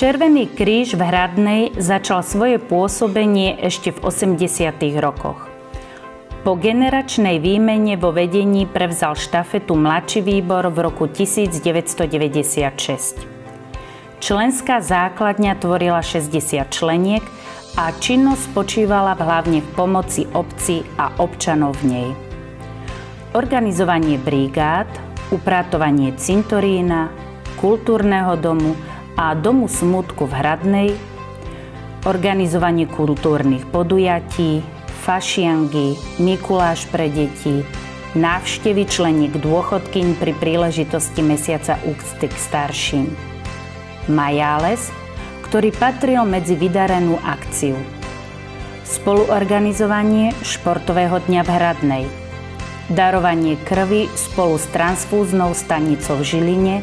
Červený kríž v Hradnej začal svoje pôsobenie ešte v 80. rokoch. Po generačnej výmene vo vedení prevzal štafetu mladší výbor v roku 1996. Členská základňa tvorila 60 členiek a činnosť spočívala hlavne v pomoci obci a občanov v nej. Organizovanie brigád, upratovanie cintorína, kultúrneho domu a domu smútku v Hradnej, organizovanie kultúrnych podujatí, fašiangy, Mikuláš pre deti, návštevy členiek dôchodkyň pri príležitosti mesiaca úcty k starším. Majáles, ktorý patril medzi vydarenú akciu. Spoluorganizovanie športového dňa v Hradnej. Darovanie krvi spolu s transfúznou stanicou v Žiline.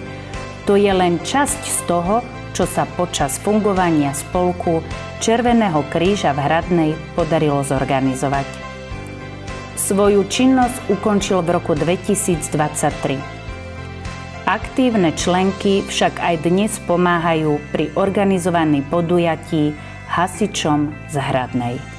To je len časť z toho, čo sa počas fungovania spolku Červeného kríža v Hradnej podarilo zorganizovať. Svoju činnosť ukončil v roku 2023. Aktívne členky však aj dnes pomáhajú pri organizovaní podujatí hasičom z Hradnej.